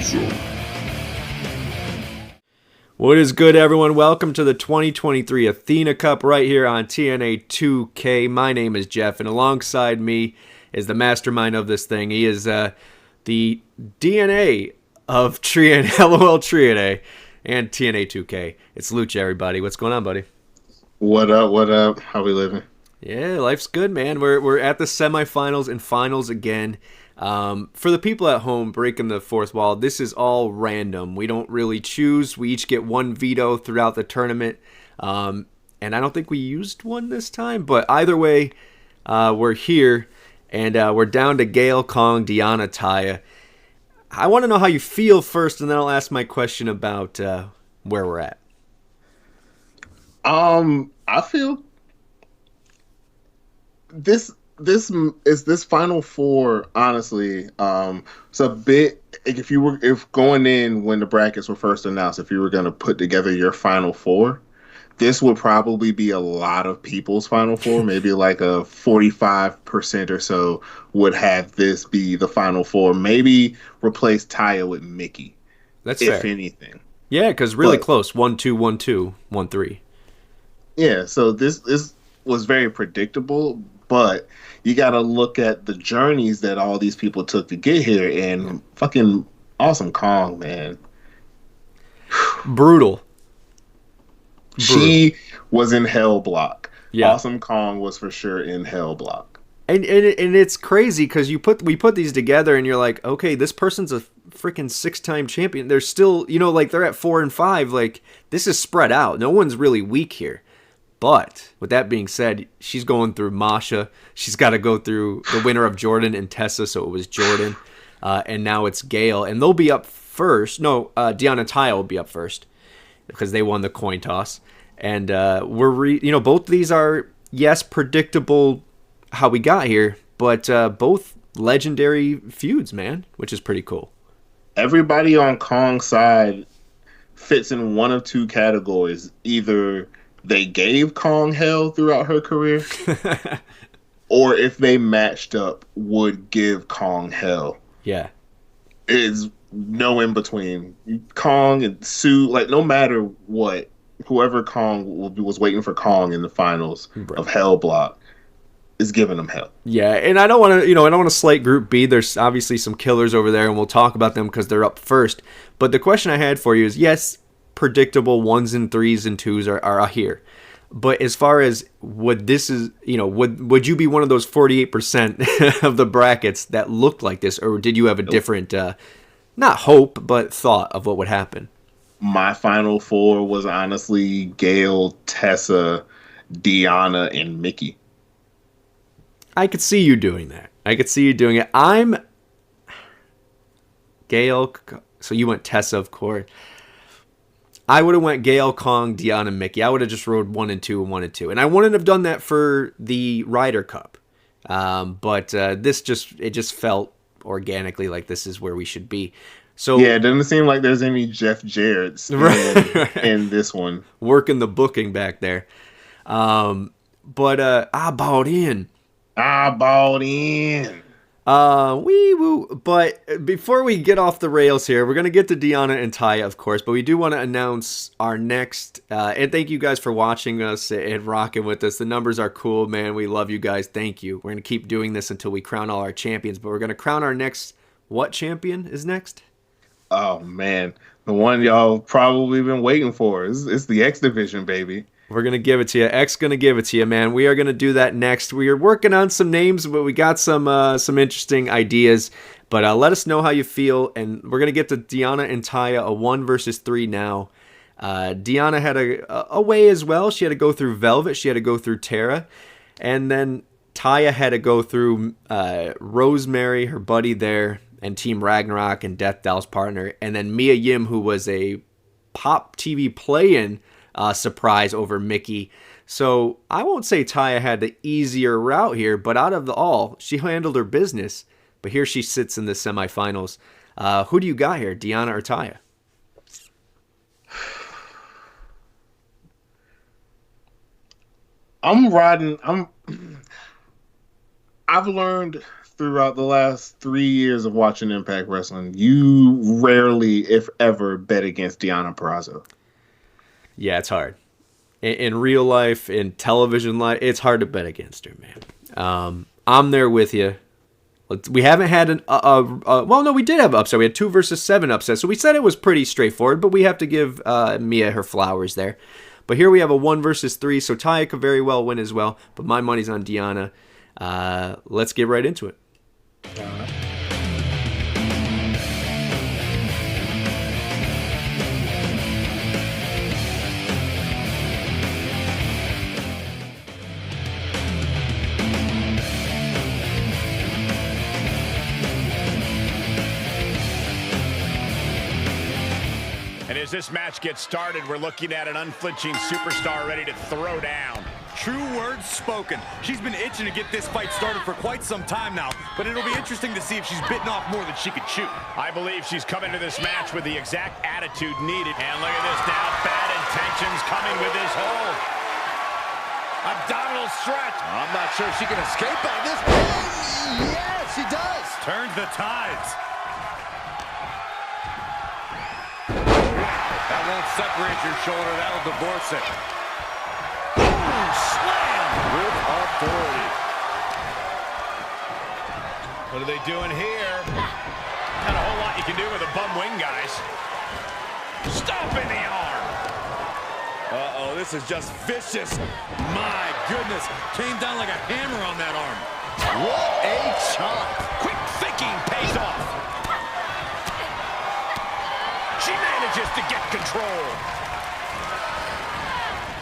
Purrazzo. What is good, everyone? Welcome to the 2023 Athena Cup right here on TNA2K. My name is Jeff, and alongside me is the mastermind of this thing. He is the DNA of LOL Triade and TNA2K. It's Lucha, everybody. What's going on, buddy? What up? What up? How we living? Yeah, life's good, man. We're at the semifinals and finals again. For the people at home breaking the fourth wall, this is all random. We don't really choose. We each get one veto throughout the tournament. And I don't think we used one this time. But either way, we're here. And we're down to Gail, Kong, Deonna, Taya. I want to know how you feel first, and then I'll ask my question about where we're at. I feel this final four, honestly, it's a bit, if going in when the brackets were first announced, if you were going to put together your final four, this would probably be a lot of people's final four. Maybe like a 45% or so would have this be the final four. Maybe replace Taya with Mickey. That's if fair. anything. Yeah, because really close. 1-2, 1-2, 1-3. Yeah, so this was very predictable, but you got to look at the journeys that all these people took to get here, and fucking Awesome Kong, man. Brutal. She was in Hell Block. Yeah. Awesome Kong was for sure in Hell Block. And it's crazy because we put these together and you're like, okay, this person's a freaking 6-time champion. They're still, like they're at 4 and 5. Like, this is spread out. No one's really weak here. But with that being said, she's going through Masha. She's got to go through the winner of Jordan and Tessa, so it was Jordan. And now it's Gail. And they'll be up first. No, Deonna and Taya will be up first because they won the coin toss. And both of these are, yes, predictable how we got here, but both legendary feuds, man, which is pretty cool. Everybody on Kong's side fits in one of two categories. Either they gave Kong hell throughout her career, or if they matched up, would give Kong hell. Yeah. It's no in between. Kong and Sue, like, no matter what, whoever Kong was waiting for Kong in the finals of Hell Block is giving them hell. Yeah, and I don't want to slight Group B. There's obviously some killers over there, and we'll talk about them because they're up first. But the question I had for you is, yes, predictable 1s and 3s and 2s are here. But as far as would you be one of those 48% of the brackets that looked like this, or did you have a different, not hope, but thought of what would happen? My final four was honestly Gail, Tessa, Deonna, and Mickey. I could see you doing that. I could see you doing it. I'm Gail, so you went Tessa, of course. I would have went Gail, Kong, Deonna, and Mickey. I would have just rode 1 and 2 and 1 and 2. And I wouldn't have done that for the Ryder Cup. But this just felt organically like this is where we should be. So yeah, it doesn't seem like there's any Jeff Jarrett's in this one. Working the booking back there. But I bought in. Wee woo. But before we get off the rails here, we're going to get to Deonna and Taya, of course, but we do want to announce our next, and thank you guys for watching us and rocking with us. The numbers are cool, man. We love you guys. Thank you. We're going to keep doing this until we crown all our champions, but we're going to crown our next, what champion is next? Oh, man. The one y'all probably been waiting for. It's the X Division, baby. We're going to give it to you. X going to give it to you, man. We are going to do that next. We are working on some names, but we got some interesting ideas. But let us know how you feel. And we're going to get to Deonna and Taya, a 1 versus 3 now. Deonna had a way as well. She had to go through Velvet. She had to go through Tara. And then Taya had to go through Rosemary, her buddy there, and Team Ragnarok and Death Doll's partner. And then Mia Yim, who was a Pop TV play-in surprise over Mickey. So I won't say Taya had the easier route here, but out of all, she handled her business. But here she sits in the semifinals. Who do you got here, Deonna or Taya? I've learned throughout the last 3 years of watching Impact Wrestling, you rarely, if ever, bet against Deonna Purrazzo. Yeah, it's hard. In real life, in television life, it's hard to bet against her, man. I'm there with you. We haven't had well, no, we did have an upset. We had 2 versus 7 upsets, so we said it was pretty straightforward, but we have to give Mia her flowers there. But here we have a 1 versus 3, so Taya could very well win as well, but my money's on Deonna. Let's get right into it. And as this match gets started, we're looking at an unflinching superstar ready to throw down. True words spoken. She's been itching to get this fight started for quite some time now, but it'll be interesting to see if she's bitten off more than she could chew. I believe she's come into this match with the exact attitude needed. And look at this now, bad intentions coming with this hold. Abdominal stretch. I'm not sure she can escape out of this. Yeah, she does. Turns the tides. That won't separate your shoulder. That'll divorce it. Boom! Slam! With authority. What are they doing here? Not a whole lot you can do with a bum wing, guys. Stomping the arm. Uh-oh, this is just vicious. My goodness. Came down like a hammer on that arm. What a chop. Quick thinking pays off. She manages to get control.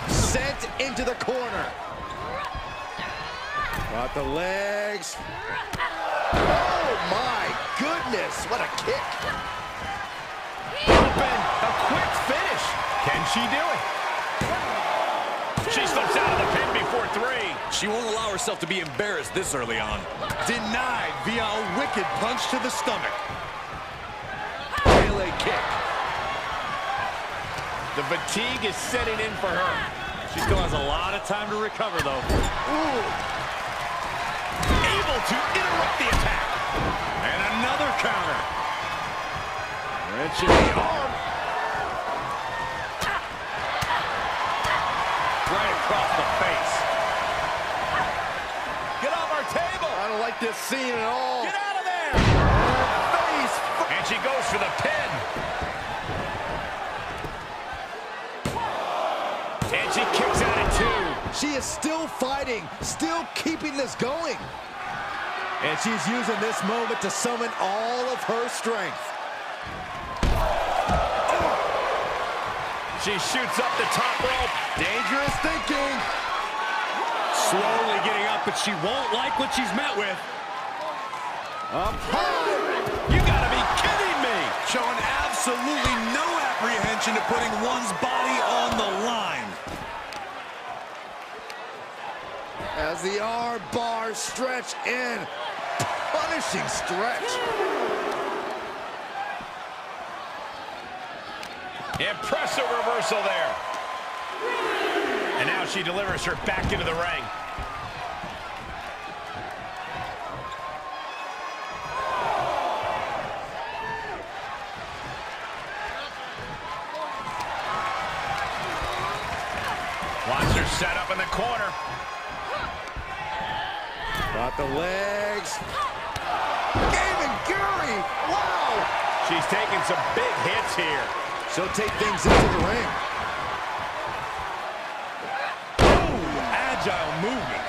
Sent into the corner. Got the legs. Oh my goodness, what a kick. Open, a quick finish. Can she do it? She slips out of the pin before 3. She won't allow herself to be embarrassed this early on. Denied via a wicked punch to the stomach. Melee kick. The fatigue is setting in for her. She still has a lot of time to recover, though. Ooh. Able to interrupt the attack. And another counter. Wrenching the arm. Right across the face. Get off our table. I don't like this scene at all. Get out of there. Face. And she goes for the pin. And she kicks out at 2. She is still fighting, still keeping this going. And she's using this moment to summon all of her strength. She shoots up the top rope. Dangerous thinking. Slowly getting up, but she won't like what she's met with. Up high. You gotta be kidding me. Showing absolutely no apprehension to putting one's body on the line. As the arm bars stretch in. Punishing stretch. Impressive reversal there. And now she delivers her back into the ring. Wants her set up in the corner. Got the legs. Game and Gary. Wow. She's taking some big hits here. She'll take things into the ring. Ooh, agile movement.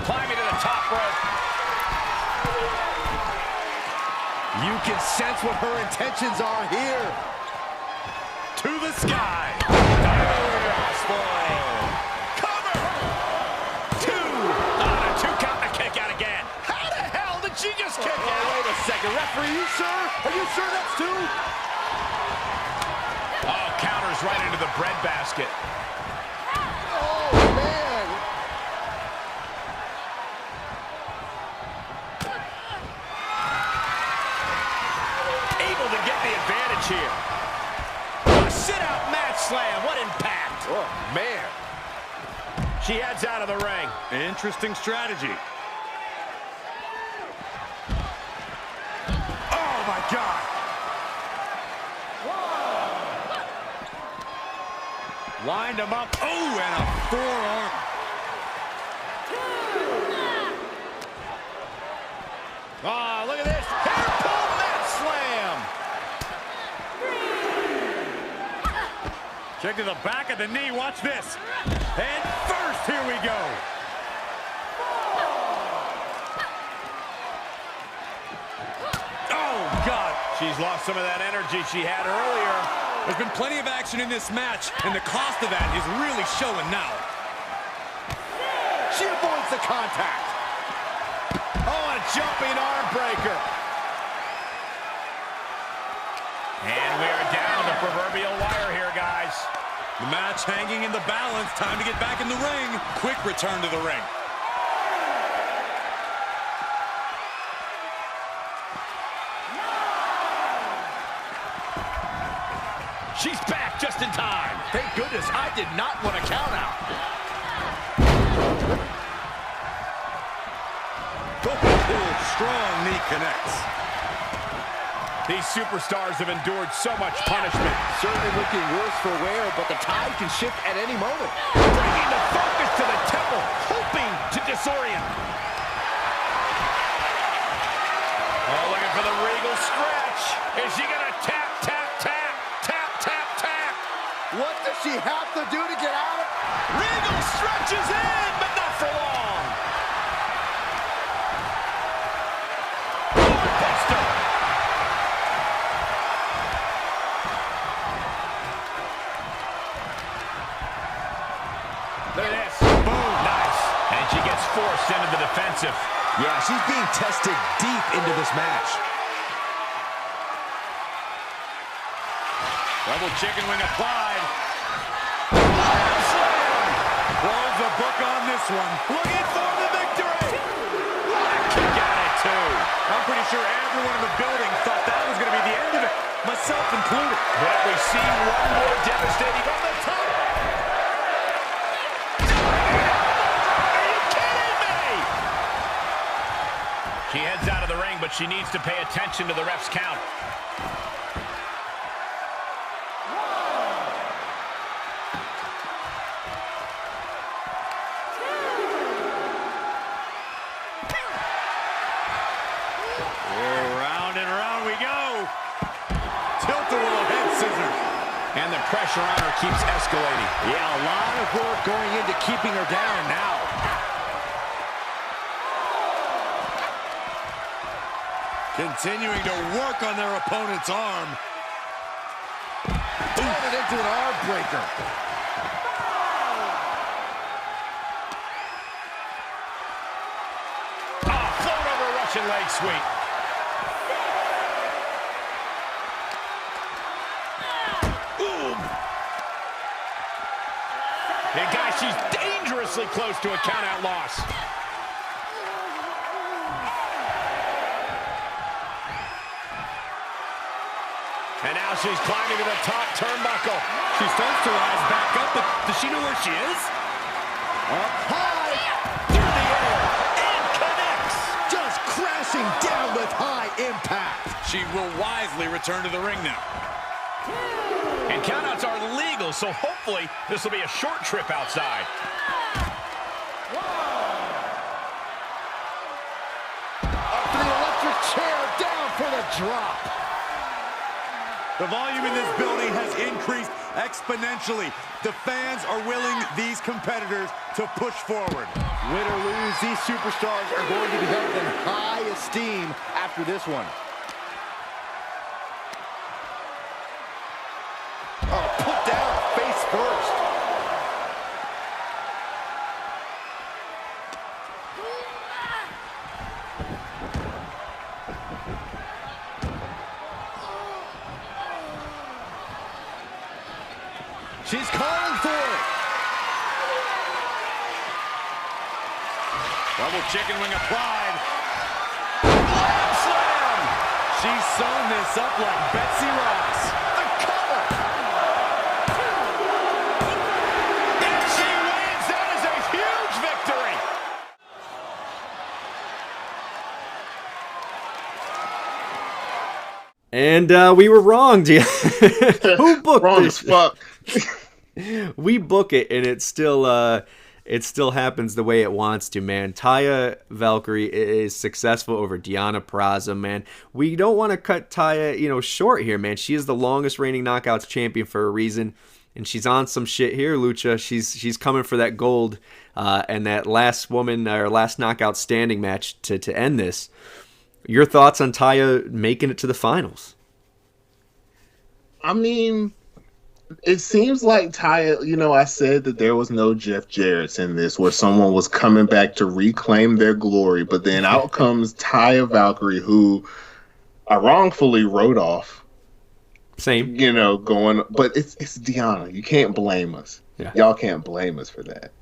Climbing to the top rope. You can sense what her intentions are here. To the sky. Cover. 2. On a 2 count to kick out again. How the hell did she just kick out? Wait a second. Referee, you sure? Are you sure that's 2? Oh, counters right into the bread basket. Oh, man. Able to get the advantage here. A sit-out match slam. What impact. Oh, man. She heads out of the ring. Interesting strategy. Wind him up. Oh, and a forearm. Oh, look at this. Hair pull mat slam. Check to the back of the knee. Watch this. Head first. Here we go. Oh, God. She's lost some of that energy she had earlier. There's been plenty of action in this match, and the cost of that is really showing now. She avoids the contact. Oh, a jumping arm breaker. And we are down the proverbial wire here, guys. The match hanging in the balance. Time to get back in the ring. Quick return to the ring. She's back just in time. Thank goodness I did not want to count out. Strong knee connects. These superstars have endured so much punishment. Certainly looking worse for wear, but the tide can shift at any moment. Bringing the focus to the temple, hoping to disorient. Oh, looking for the regal stretch. Is she going to tap, tap, tap, tap, tap, tap? What does she have to do to get out of it? Regal stretches in, but not for long. Doorbuster. Look at this. Boom. Nice. And she gets forced into the defensive. Yeah, she's being tested deep into this match. Double chicken wing applied. Close the book on this one. Looking for the victory. Kick out at two. I'm pretty sure everyone in the building thought that was going to be the end of it, myself included. But we see one more devastating from the top. Are you kidding me? She heads out of the ring, but she needs to pay attention to the ref's count. And the pressure on her keeps escalating. Yeah, a lot of work going into keeping her down now. Continuing to work on their opponent's arm. Throwing it into an arm breaker. Oh, float over a Russian leg sweep. And guys, she's dangerously close to a count-out loss. And now she's climbing to the top turnbuckle. She starts to rise back up, but does she know where she is? Up high. Through the air. And connects. Just crashing down with high impact. She will wisely return to the ring now. And countouts are legal, so hopefully this will be a short trip outside. Up to the electric chair, down for the drop. The volume in this building has increased exponentially. The fans are willing these competitors to push forward. Win or lose, these superstars are going to be held in high esteem after this one. Oh, put down face first. She's calling for it. Double chicken wing applied. Slam! She's sewn this up like Betsy Ross. The cover. And she wins. That is a huge victory. And we were wrong, Who booked Wrong this? as fuck. We book it, and it still happens the way it wants to, man. Taya Valkyrie is successful over Deonna Purrazzo, man. We don't want to cut Taya, short here, man. She is the longest reigning Knockouts champion for a reason, and she's on some shit here, Lucha. She's coming for that gold, and that last knockout standing match to end this. Your thoughts on Taya making it to the finals? I mean, it seems like Taya, I said that there was no Jeff Jarrett's in this, where someone was coming back to reclaim their glory, but then out comes Taya Valkyrie, who I wrongfully wrote off. Same. But it's Deonna. You can't blame us. Yeah. Y'all can't blame us for that.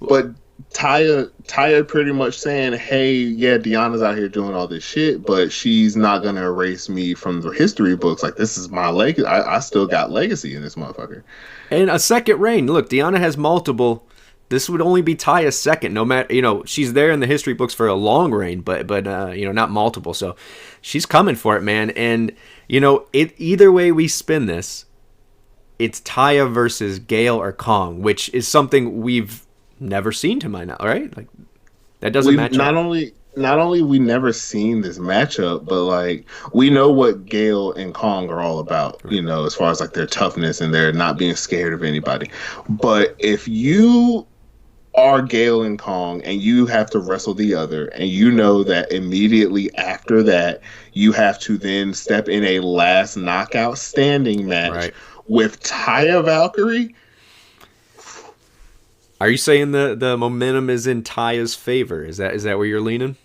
But Taya pretty much saying, hey, yeah, Deonna's out here doing all this shit, but she's not going to erase me from the history books. Like, this is my legacy. I still got legacy in this motherfucker. And a second reign. Look, Deonna has multiple. This would only be Taya's second. No matter, she's there in the history books for a long reign, but not multiple. So she's coming for it, man. And, either way we spin this, it's Taya versus Gail or Kong, which is something we've never seen to my knowledge, right? Like, that doesn't match not up. Not only we never seen this matchup, but like we know what Gail and Kong are all about, as far as like their toughness and their not being scared of anybody. But if you are Gail and Kong and you have to wrestle the other, and you know that immediately after that you have to then step in a last knockout standing match with Taya Valkyrie. Are you saying the momentum is in Taya's favor? Is that where you're leaning?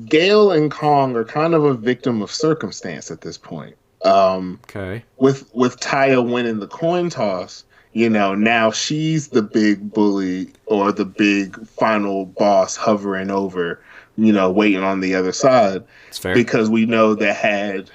Gail and Kong are kind of a victim of circumstance at this point. Okay. With Taya winning the coin toss, now she's the big bully or the big final boss hovering over, waiting on the other side. That's fair. Because we know that had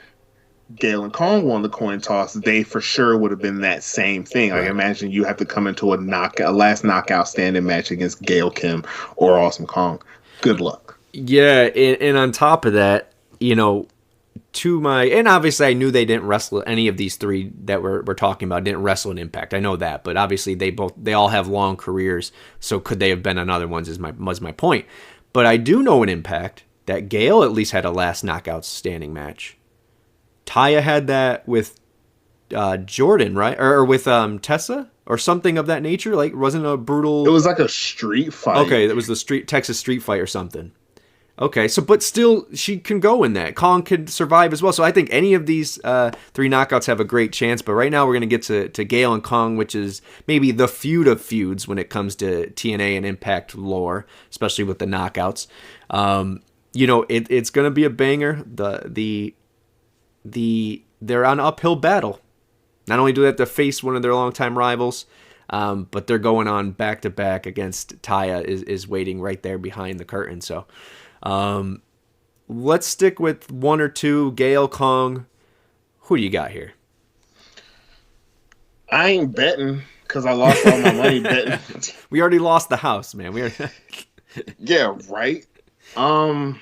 Gail and Kong won the coin toss, they for sure would have been that same thing. Like, imagine you have to come into a last knockout standing match against Gail Kim or Awesome Kong. Good luck. Yeah, and on top of that, and obviously I knew they didn't wrestle any of these three that we're talking about didn't wrestle in Impact. I know that, but obviously they all have long careers, so could they have been on other ones was my point. But I do know in Impact that Gail at least had a last knockout standing match. Taya had that with Jordan, right? Or with Tessa or something of that nature. Like, wasn't a brutal... It was like a street fight. Okay, that was the Texas street fight or something. Okay, so but still, she can go in that. Kong could survive as well. So I think any of these three knockouts have a great chance. But right now we're going to get to Gail and Kong, which is maybe the feud of feuds when it comes to TNA and Impact lore, especially with the knockouts. It's going to be a banger. They're on an uphill battle. Not only do they have to face one of their longtime rivals, but they're going on back to back against Taya is waiting right there behind the curtain. So let's stick with one or two. Gail, Kong. Who do you got here? I ain't betting because I lost all my money betting. We already lost the house, man. Yeah, right. I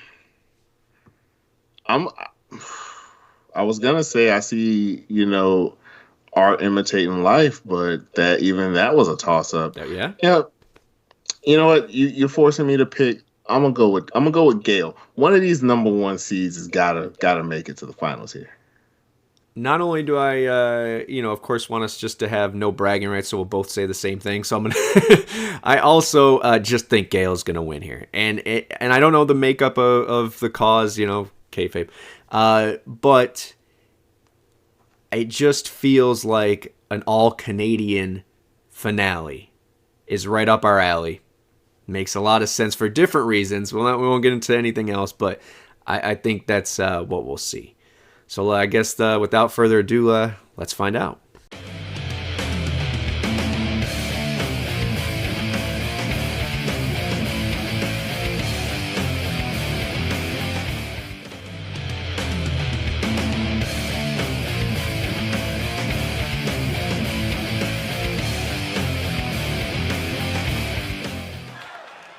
was gonna say I see, art imitating life, but that was a toss up. Yeah. Yeah. You know what? You're forcing me to pick. I'm gonna go with Gail. One of these number one seeds has gotta make it to the finals here. Not only do I, of course, want us just to have no bragging rights, so we'll both say the same thing. So I'm gonna. I also just think Gail's gonna win here, and I don't know the makeup of the cause, kayfabe. But it just feels like an all-Canadian finale is right up our alley. Makes a lot of sense for different reasons. We won't get into anything else, but I think that's what we'll see. So I guess without further ado, let's find out.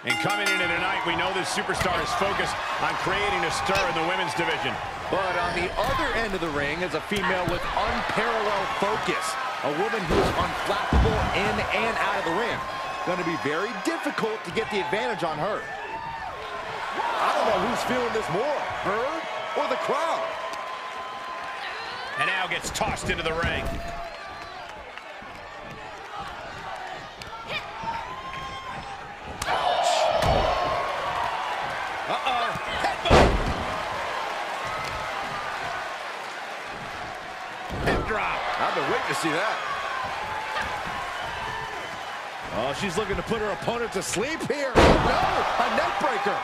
And coming into tonight, we know this superstar is focused on creating a stir in the women's division. But on the other end of the ring is a female with unparalleled focus. A woman who is unflappable in and out of the ring. Going to be very difficult to get the advantage on her. I don't know who's feeling this more, her or the crowd. And now gets tossed into the ring. Ouch. Uh-oh. Headbutt. Hip drop. I've been waiting to see that. Oh, she's looking to put her opponent to sleep here. No, a neck breaker.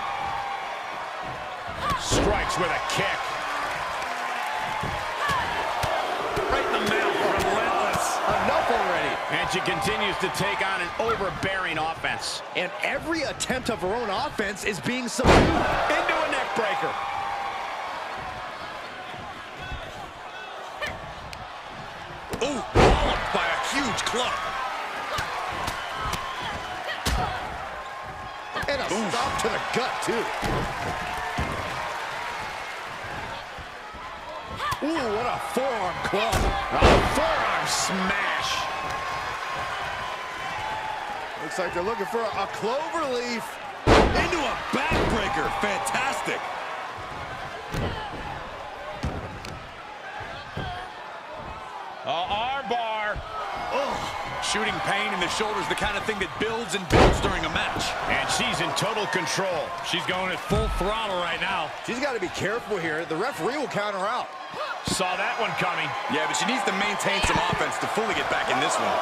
Strikes with a kick. Right in the mouth, relentless. Enough already. And she continues to take on an overbearing offense. And every attempt of her own offense is being subdued. Into a neck breaker. Ooh, walloped by a huge club. And a stop to the gut, too. Ooh, what a forearm club. A forearm smash. Looks like they're looking for a clover leaf. Into a backbreaker. Fantastic. Arm bar. Oh. Shooting pain in the shoulder is the kind of thing that builds and builds during a match. And she's in total control. She's going at full throttle right now. She's got to be careful here. The referee will count her out. Saw that one coming. Yeah, but she needs to maintain some offense to fully get back in this one.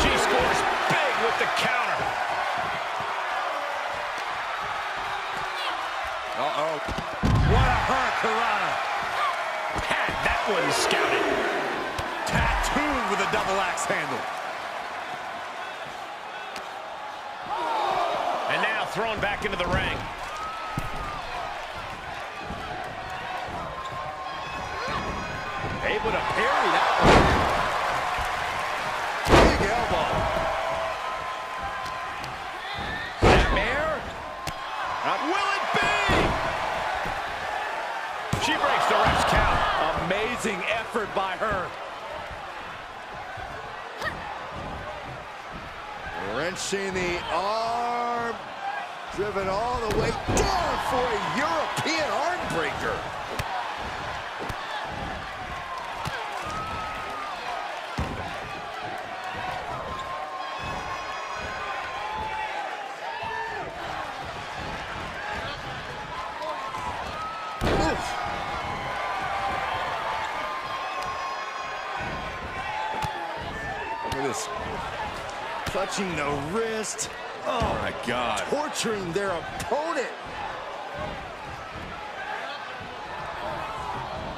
She scores big with the counter. Uh-oh. What a hurricanrana. Had that one scouted. Tattooed with a double axe handle. And now thrown back into the ring. Able to parry that one. Big elbow. Snapmare. Will it be? She breaks the ref's count. Amazing effort by her. Wrenching the arm. Driven all the way down for a European arm breaker. Look at this. Touching the wrist. Oh, my God. Torturing their opponent.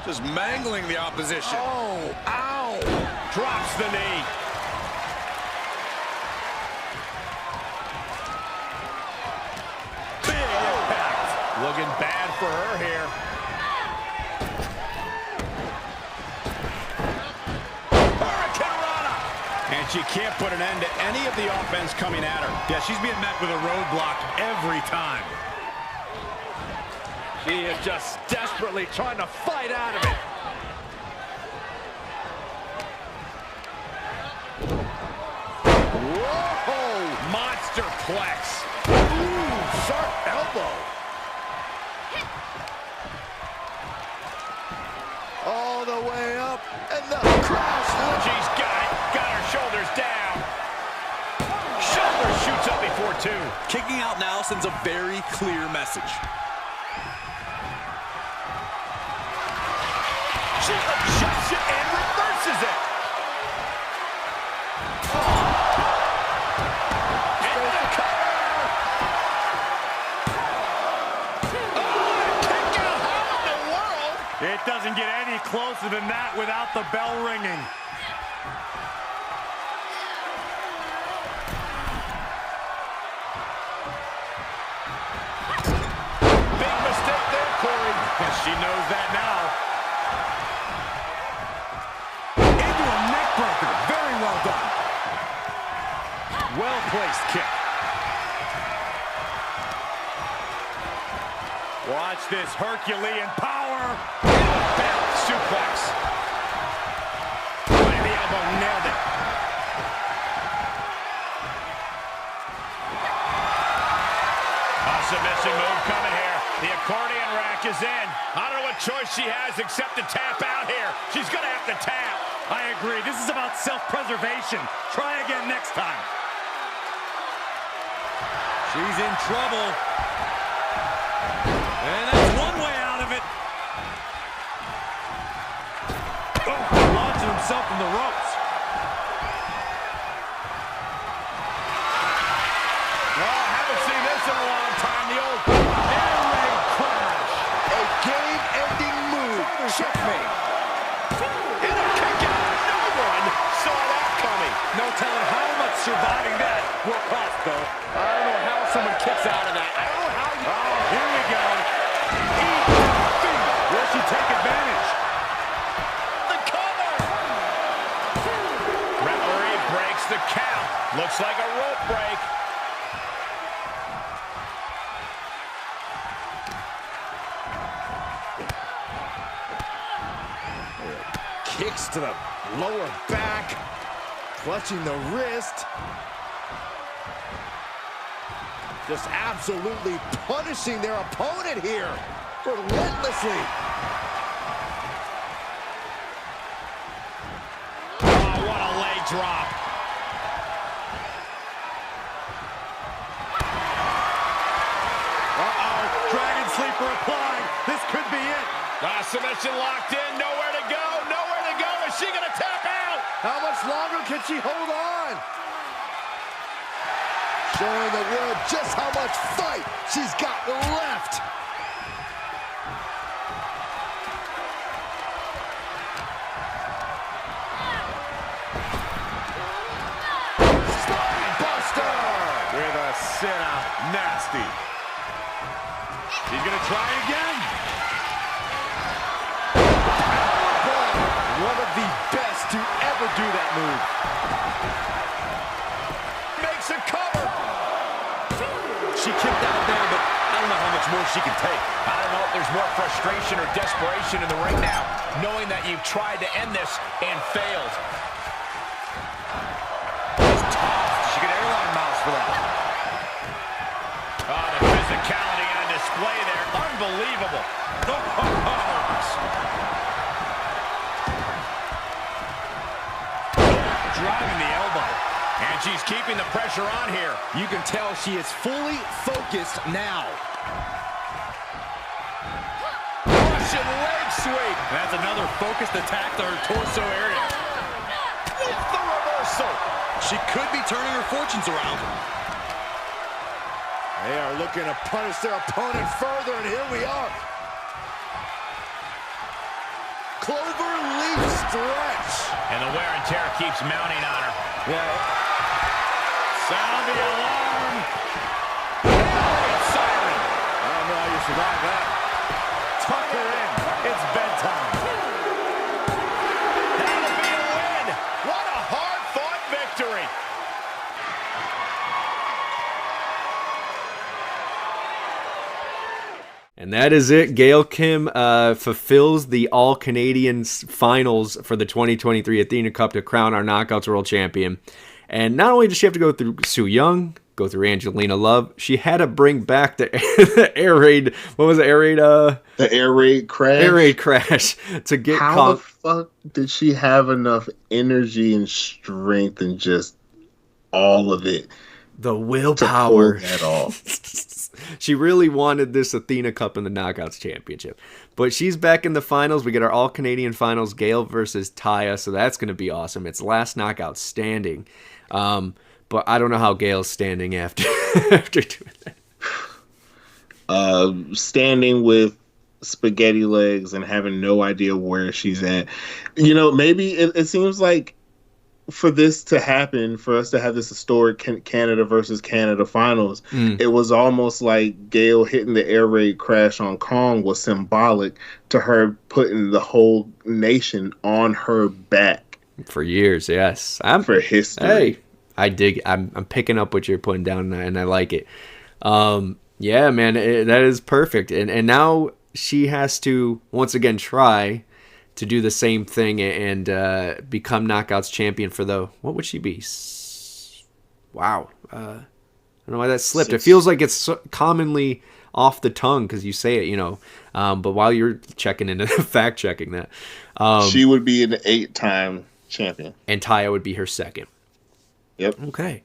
Just mangling the opposition. Oh, ow. Drops the knee. Big impact. Looking bad for her here. And she can't put an end to any of the offense coming at her. Yeah, she's being met with a roadblock every time. She is just desperately trying to fight out of it. Whoa! Monster plex. Ooh, sharp elbow. All the way up, and the crash. She's got it. Got her shoulders down. Shoulder shoots up before two. Kicking out now sends a very clear message. She adjusts it and reverses it. And the cover. Oh, kick out. How in the world? It doesn't get any closer than that without the bell ringing. Big mistake there, Corey. And she knows that now. Into a neck breaker. Very well done. Well-placed kick. Watch this Herculean power. Back suplex. Right, the elbow nailed it. A submission move coming here. The accordion rack is in. I don't know what choice she has except to tap out here. She's going to have to tap. I agree. This is about self-preservation. Try again next time. She's in trouble. And that's one way out of it. Oh, launching himself from the ropes. Oh, I haven't seen this in a long time. The old air raid crash. A game-ending move. Checkmate. And a kick out. No one saw that coming. No telling how much surviving that will cost, though. I don't know how someone kicks out of that. I don't know how you... Oh, here we go. Eat that feet. Will she take advantage? The cover. Referee breaks the count. Looks like a rope break. Kicks to the lower back. Clutching the wrist. Just absolutely punishing their opponent here. Relentlessly. Oh, what a leg drop. Uh-oh, Dragon Sleeper applied. This could be it. Submission locked in, nowhere to go, nowhere to go. Is she gonna tap out? How much longer can she hold on? Showing the world just how much fight she's got left. Spinebuster! With a sit-out. Nasty. She's gonna try again. One of the best to ever do that move. Makes a cover. She kicked out there, but I don't know how much more she can take. I don't know if there's more frustration or desperation in the ring now, knowing that you've tried to end this and failed. Just tossed. She could airline miles for that. Oh, the physicality on display there. Unbelievable. Driving the elbow. And she's keeping the pressure on here. You can tell she is fully focused now. Russian leg sweep. That's another focused attack to her torso area. With the reversal. She could be turning her fortunes around. They are looking to punish their opponent further, and here we are. Clover leaf stretch. And the wear and tear keeps mounting on her. Yeah. Sound the alarm. It's siren. I don't know how you survive that. Tuck her in. It's bedtime. That'll be a win. What a hard-fought victory. And that is it. Gail Kim fulfills the All-Canadian Finals for the 2023 Athena Cup to crown our Knockouts World Champion. And not only does she have to go through Su Yung, go through Angelina Love, she had to bring back the air raid. What was it? Air raid? The air raid crash. Air raid crash to get How caught. the fuck did she have enough energy and strength and just all of it The to willpower. pull that off? She really wanted this Athena Cup in the Knockouts Championship. But she's back in the finals. We get our All-Canadian Finals, Gail versus Taya, so that's going to be awesome. It's last knockout standing. But I don't know how Gail's standing after after doing that. Standing with spaghetti legs and having no idea where she's at. You know, maybe it seems like for this to happen, for us to have this historic Canada versus Canada finals, it was almost like Gail hitting the air raid crash on Kong was symbolic to her putting the whole nation on her back. For years, yes. For history. Hey, I dig. I'm picking up what you're putting down, and I like it. Yeah, man, that is perfect. And now she has to once again try to do the same thing and become Knockouts champion for what would she be? Wow. I don't know why that slipped. It feels like it's so commonly off the tongue because you say it, but while you're checking into fact checking that, she would be an 8-time champion, and Taya would be her second. Yep. Okay.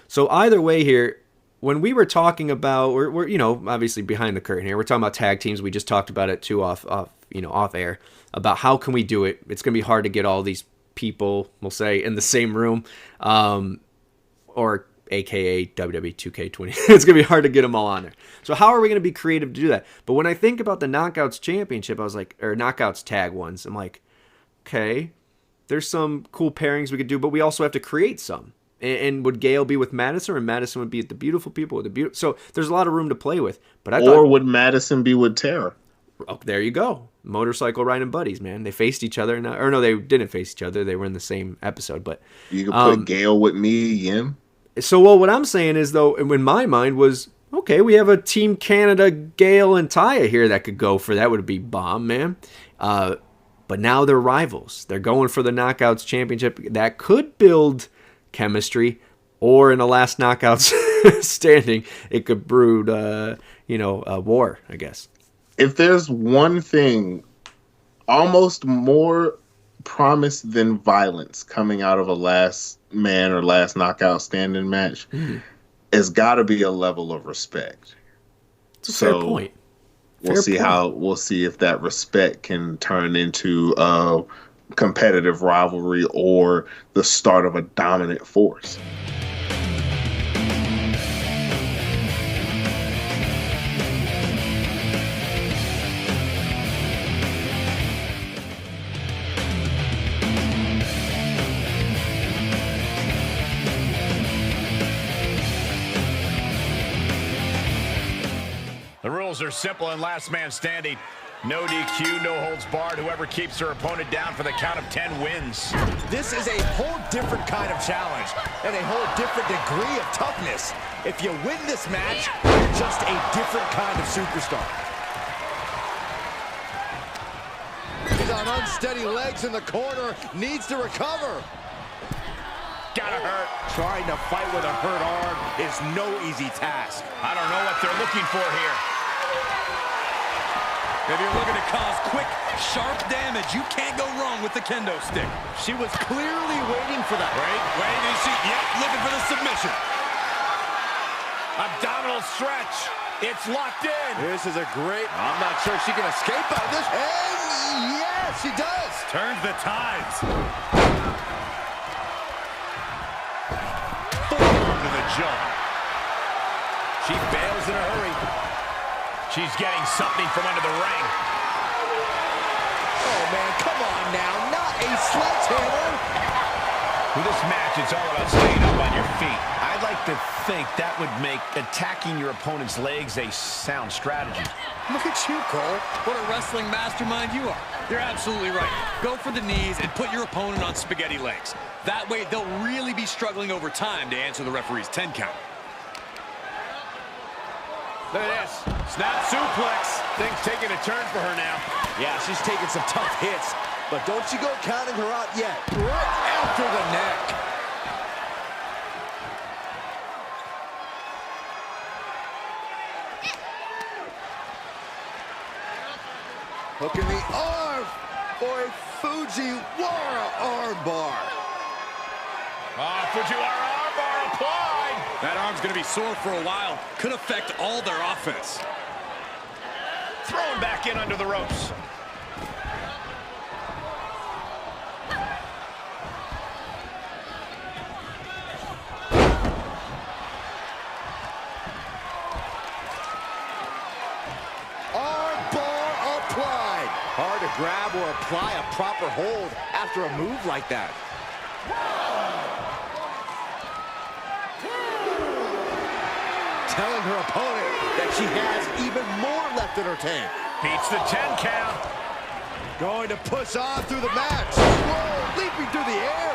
So either way here, when we were talking about, we're obviously behind the curtain here. We're talking about tag teams. We just talked about it too off air about how can we do it. It's gonna be hard to get all these people, we'll say, in the same room, or AKA WWE 2K20. It's gonna be hard to get them all on there. So how are we gonna be creative to do that? But when I think about the Knockouts Championship, I was like, or Knockouts Tag ones, I'm like, okay, there's some cool pairings we could do, but we also have to create some. And would Gail be with Madison, or Madison would be with the beautiful people with the beautiful? So there's a lot of room to play with. But would Madison be with Tara? Oh, there you go. Motorcycle riding buddies, man. They faced each other, or no, they didn't face each other. They were in the same episode. But you could put Gail with Mia Yim. So, what I'm saying is, though, in my mind was, okay, we have a Team Canada, Gail and Taya here that could go for that. Would be bomb, man. But now they're rivals. They're going for the Knockouts Championship. That could build chemistry, or in a last Knockouts standing, it could brood, a war, I guess. If there's one thing, almost more promise than violence coming out of a last man or last knockout standing match, it's got to be a level of respect. It's a fair point. We'll see if that respect can turn into a competitive rivalry or the start of a dominant force. The rules are simple and last man standing. No DQ, no holds barred. Whoever keeps their opponent down for the count of 10 wins. This is a whole different kind of challenge and a whole different degree of toughness. If you win this match, you're just a different kind of superstar. He's on unsteady legs in the corner, needs to recover. Gotta hurt. Trying to fight with a hurt arm is no easy task. I don't know what they're looking for here. If you're looking to cause quick, sharp damage, you can't go wrong with the kendo stick. She was clearly waiting for that. Wait, is she? Yep, looking for the submission. Abdominal stretch. It's locked in. This is a great... I'm not sure she can escape out of this. And yes, she does. Turns the tides. Forearm to the jaw. She bails in a hurry. She's getting something from under the ring. Oh, man, come on now. Not a sledgehammer. With this match, it's all about staying up on your feet. I'd like to think that would make attacking your opponent's legs a sound strategy. Look at you, Cole. What a wrestling mastermind you are. You're absolutely right. Go for the knees and put your opponent on spaghetti legs. That way, they'll really be struggling over time to answer the referee's 10 count. Look at this. Snap suplex. Things taking a turn for her now. Yeah, she's taking some tough hits, but don't you go counting her out yet. Right after the neck. Hooking the arm for a Fujiwara armbar. Fujiwara armbar applied. That arm's going to be sore for a while. Could affect all their offense. Thrown back in under the ropes. Armbar applied. Hard to grab or apply a proper hold after a move like that. Telling her opponent that she has even more left in her tank. Beats the 10 count. Going to push on through the match. Whoa, leaping through the air.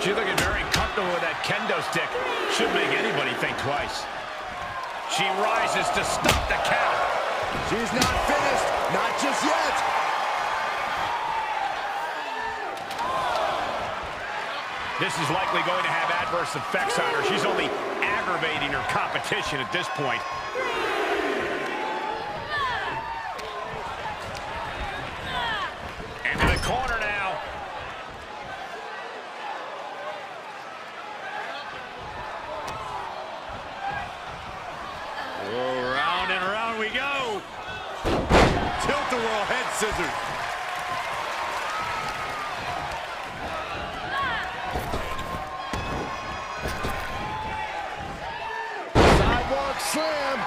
She's looking very comfortable with that kendo stick. Should make anybody think twice. She rises to stop the count. She's not finished. Not just yet. This is likely going to have adverse effects on her. She's only aggravating her competition at this point. Into the corner now. Oh, round and around we go. Tilt-a-whirl head scissors. Sidewalk slam.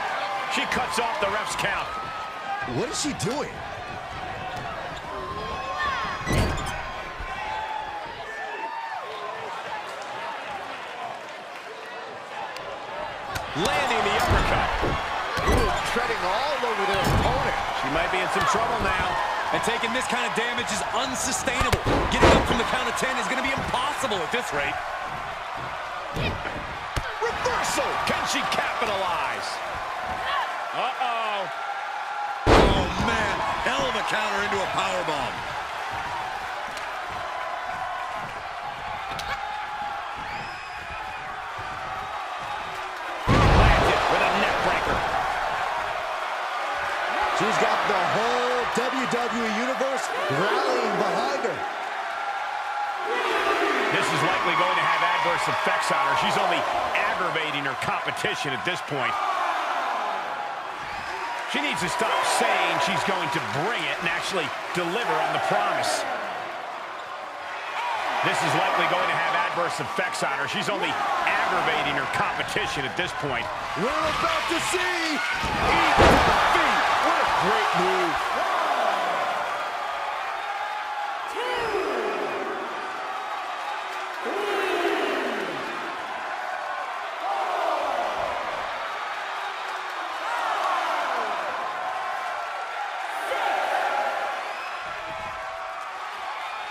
She cuts off the ref's count. What is she doing? Landing the uppercut. Ooh, treading all over their opponent. She might be in some trouble now. And taking this kind of damage is unsustainable. Getting up from the count of 10 is going to be impossible at this rate. Reversal! Can she capitalize? Uh-oh. Oh, man. Hell of a counter into a powerbomb. Planted with a neck breaker. She's got the whole WWE Universe rallying behind her. This is likely going to have adverse effects on her. She's only aggravating her competition at this point. She needs to stop saying she's going to bring it and actually deliver on the promise. This is likely going to have adverse effects on her. She's only aggravating her competition at this point. We're about to see eat the feet. What a great move.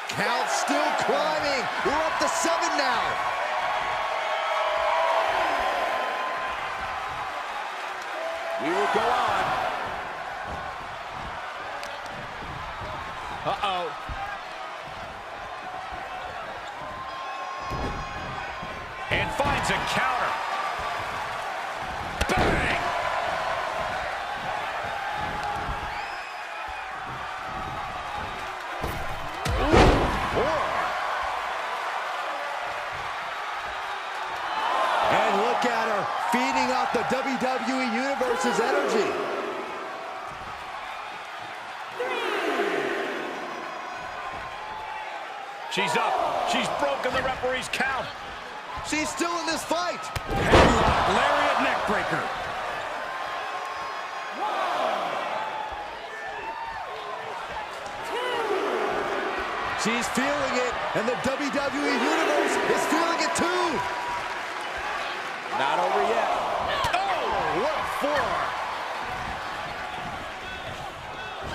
Count still climbing. We're up to 7 now. We will go on. Uh-oh. And finds a counter. Bang! And look at her, feeding off the WWE Universe's energy. She's up. She's broken the referee's count. She's still in this fight. Headlock, lariat, neckbreaker. She's feeling it, and the WWE Universe is feeling it too. Not over yet. Oh, what a forearm.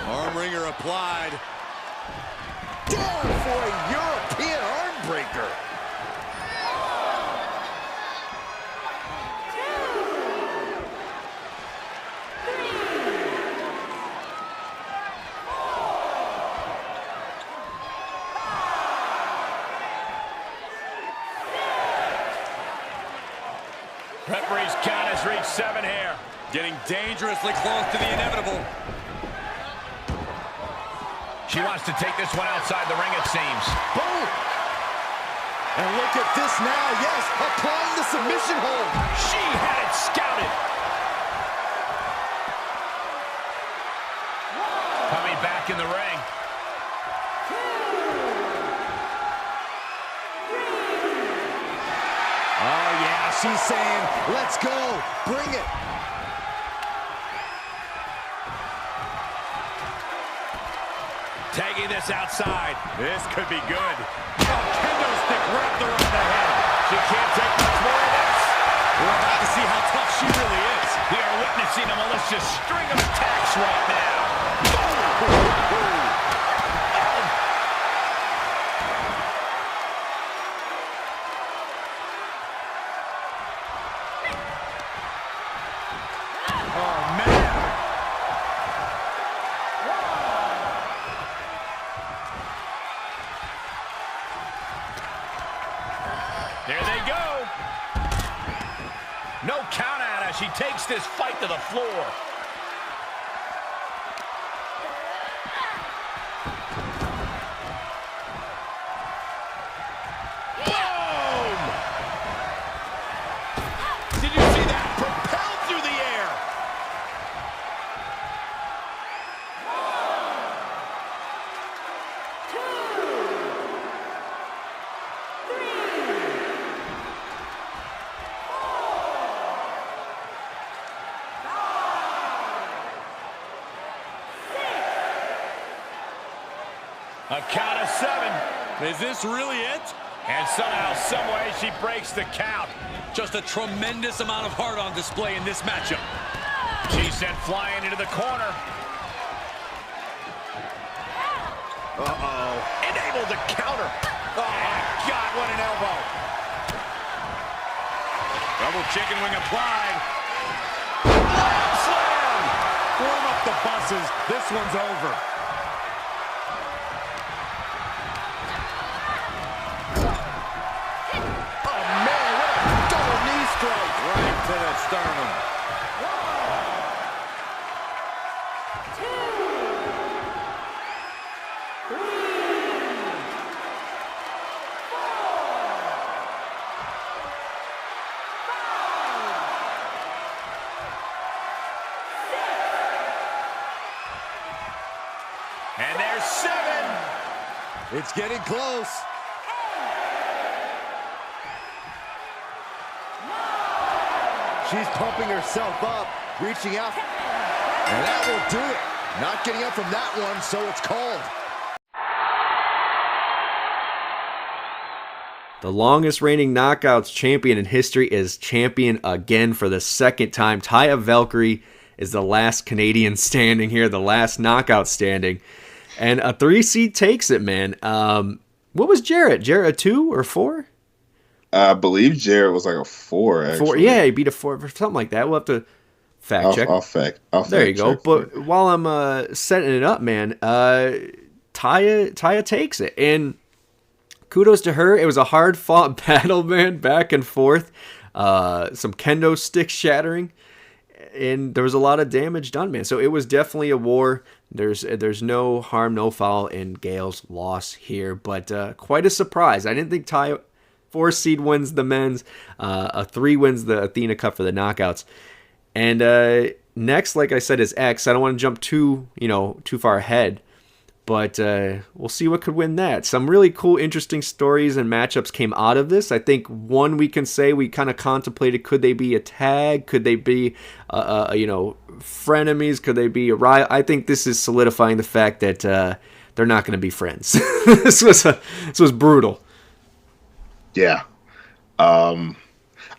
Arm wringer applied. Down for a European arm breaker. Referee's count has reached 7 here. Getting dangerously close to the inevitable. She wants to take this one outside the ring, it seems. Boom! And look at this now, yes, applying the submission hold. She had it scouted. Coming back in the ring. Oh yeah, she's saying, let's go, bring it. Tagging this outside. This could be good. Oh, kendo stick wrapped around the head. She can't take much more of this. We're about to see how tough she really is. We are witnessing a malicious string of attacks right now. There they go. No count out as she takes this fight to the floor. Boom! Did you see that? Propelled through the air. A count of 7. Is this really it? And somehow, someway, she breaks the count. Just a tremendous amount of heart on display in this matchup. She's sent flying into the corner. Enabled the counter. Oh, my God, what an elbow. Double chicken wing applied. Slam! Warm up the buses. This one's over. Oh, man, what a double knee strike. Right to the sternum. And there's 7. It's getting close. She's pumping herself up, reaching out. And that will do it. Not getting up from that one, so it's called. The longest reigning Knockouts champion in history is champion again for the second time. Taya Valkyrie is the last Canadian standing here, the last Knockout standing. And a 3 seed takes it, man. What was Jarrett? Jarrett a 2 or 4? I believe Jarrett was like a 4, actually. 4, yeah, he beat a 4 or something like that. We'll have to fact check. I'll fact there you go. check. But while I'm setting it up, man, Taya takes it. And kudos to her. It was a hard-fought battle, man, back and forth. Some kendo stick shattering. And there was a lot of damage done, man. So it was definitely a war. There's no harm, no foul in Gail's loss here. But quite a surprise. I didn't think Taya... 4 seed wins the men's. A 3 wins the Athena Cup for the Knockouts. And next, like I said, is X. I don't want to jump too far ahead. But we'll see what could win that. Some really cool, interesting stories and matchups came out of this. I think one we can say we kind of contemplated, could they be a tag? Could they be, frenemies? Could they be a rival? I think this is solidifying the fact that they're not going to be friends. This was brutal. Yeah. I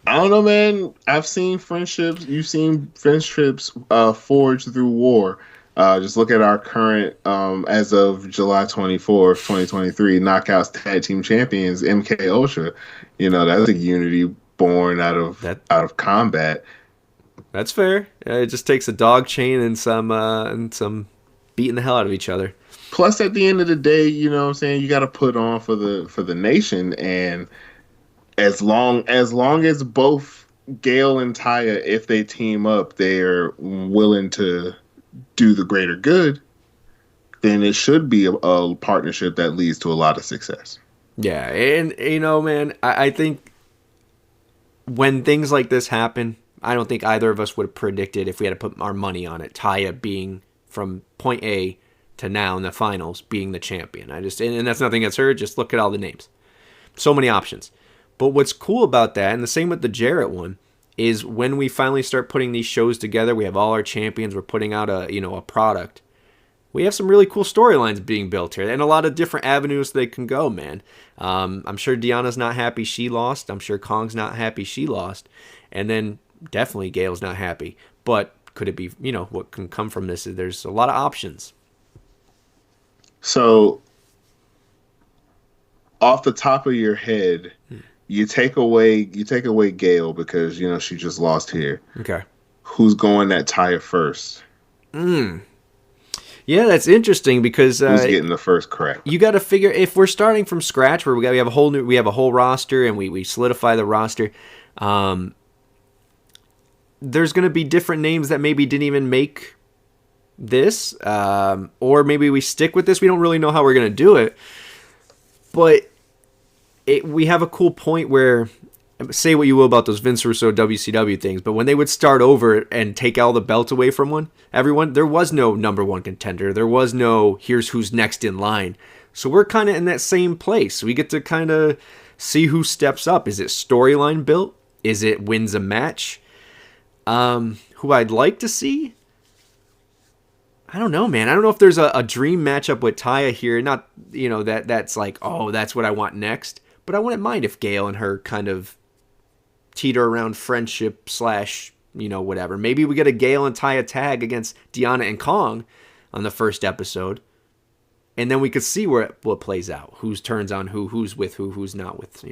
don't know, man. I've seen friendships. You've seen friendships forged through war. Just look at our current, as of July 24th, 2023, Knockouts Tag Team Champions, MK Ultra. That's a unity born out of combat. That's fair. It just takes a dog chain and some beating the hell out of each other. Plus, at the end of the day, you know what I'm saying, you got to put on for the nation. And as long as both Gail and Taya, if they team up, they're willing to do the greater good, then it should be a partnership that leads to a lot of success. Yeah, and man, I think when things like this happen, I don't think either of us would have predicted, if we had to put our money on it, Taya being from point A to now in the finals being the champion. And that's nothing against her, just look at all the names. So many options. But what's cool about that, and the same with the Jarrett one, is when we finally start putting these shows together, we have all our champions, we're putting out a product. We have some really cool storylines being built here, and a lot of different avenues they can go, man. I'm sure Deonna's not happy she lost. I'm sure Kong's not happy she lost. And then definitely Gail's not happy. But could it be, what can come from this? There's a lot of options. So, off the top of your head, you take away Gail because she just lost here. Okay. Who's going at Taya first? Yeah, that's interesting because who's getting the first crack? You got to figure if we're starting from scratch, where we have a whole roster, and we solidify the roster. There's going to be different names that maybe didn't even make this, or maybe we stick with this. We don't really know how we're going to do it, but we have a cool point where, say what you will about those Vince Russo WCW things, but when they would start over and take all the belts away from everyone, there was no number one contender. There was no here's who's next in line. So we're kind of in that same place. We get to kind of see who steps up. Is it storyline built? Is it wins a match? Who I'd like to see? I don't know, man. I don't know if there's a dream matchup with Taya here. Not, that's like, oh, that's what I want next. But I wouldn't mind if Gail and her kind of teeter around friendship / whatever. Maybe we get a Gail and Taya tag against Deonna and Kong on the first episode. And then we could see what plays out. Who's turns on who's with who's not with.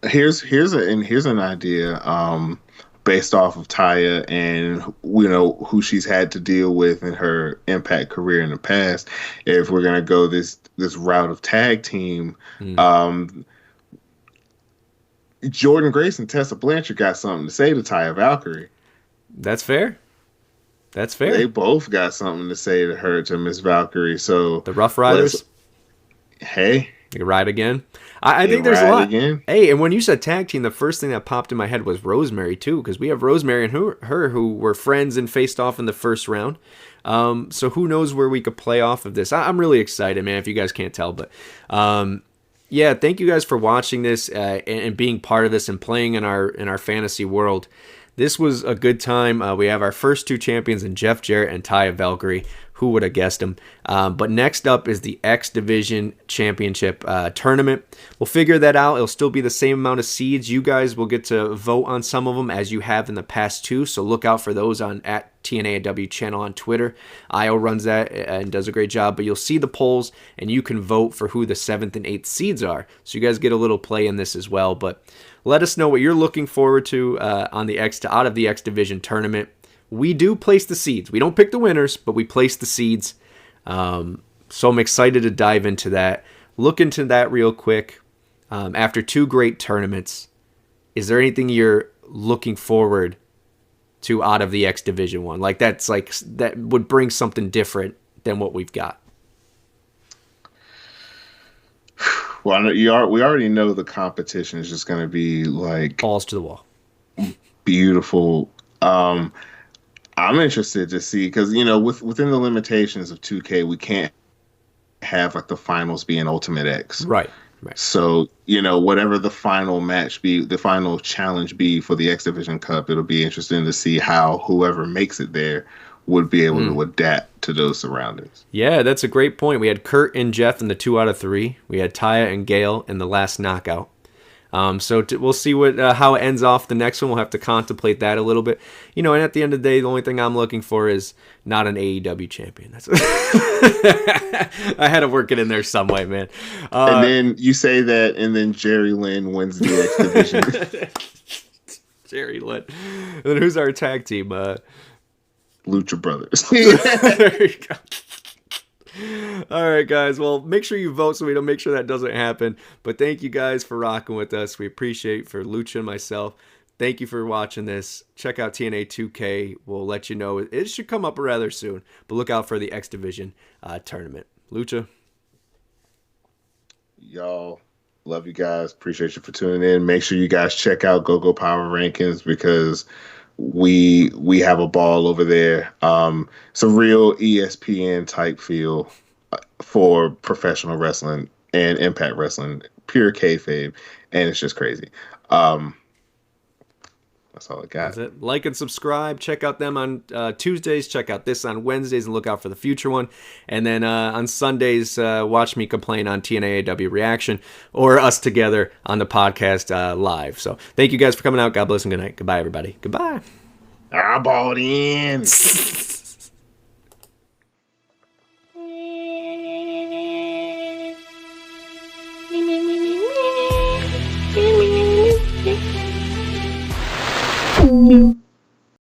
Here's an idea. Based off of Taya and who she's had to deal with in her Impact career in the past, if we're gonna go this route of tag team, Jordan Grace and Tessa Blanchard got something to say to Taya Valkyrie. That's fair. They both got something to say to Miss Valkyrie. So the Rough Riders. Hey. You ride again. I think there's a lot. Again. Hey, and when you said tag team, the first thing that popped in my head was Rosemary too, because we have Rosemary and her who were friends and faced off in the first round. So who knows where we could play off of this? I'm really excited, man. If you guys can't tell, but yeah, thank you guys for watching this and being part of this and playing in our fantasy world. This was a good time. We have our first two champions in Jeff Jarrett and Taya Valkyrie. Who would have guessed them? But next up is the X Division Championship tournament. We'll figure that out. It'll still be the same amount of seeds. You guys will get to vote on some of them as you have in the past two. So look out for those on at TNA2K channel on Twitter. Io runs that and does a great job. But you'll see the polls and you can vote for who the 7th and 8th seeds are. So you guys get a little play in this as well. But let us know what you're looking forward to on the out of the X Division tournament. We do place the seeds. We don't pick the winners, but we place the seeds. So I'm excited to dive into that. Look into that real quick. After two great tournaments, is there anything you're looking forward to out of the X Division one? That would bring something different than what we've got. Well, we already know the competition is just going to be like balls to the wall. Beautiful. I'm interested to see because within the limitations of 2K, we can't have like the finals be an Ultimate X. Right. So whatever the final match be, the final challenge be for the X Division Cup, it'll be interesting to see how whoever makes it there would be able to adapt to those surroundings. Yeah, that's a great point. We had Kurt and Jeff in the 2 out of 3. We had Taya and Gail in the last knockout. So we'll see how it ends off the next one. We'll have to contemplate that a little bit. And at the end of the day, the only thing I'm looking for is not an AEW champion. That's I had to work it in there some way, man. And then you say that, and then Jerry Lynn wins the X Division. Jerry Lynn. And then who's our tag team? Lucha Brothers. There you go. All right, guys. Well, make sure you vote so we don't make sure that doesn't happen. But thank you guys for rocking with us. We appreciate for Lucha and myself. Thank you for watching this. Check out TNA2K. We'll let you know. It should come up rather soon. But look out for the X Division tournament. Lucha. Y'all, love you guys. Appreciate you for tuning in. Make sure you guys check out Go Power Rankings because we have a ball over there. It's a real ESPN type feel for professional wrestling and Impact Wrestling, pure kayfabe, and it's just crazy. That's all I got. That's it. Like and subscribe. Check out them on Tuesdays. Check out this on Wednesdays and look out for the future one. And then on Sundays, watch me complain on TNA2K Reaction or us together on the podcast live. So thank you guys for coming out. God bless and good night. Goodbye, everybody. Goodbye. I bought in. Mm-hmm.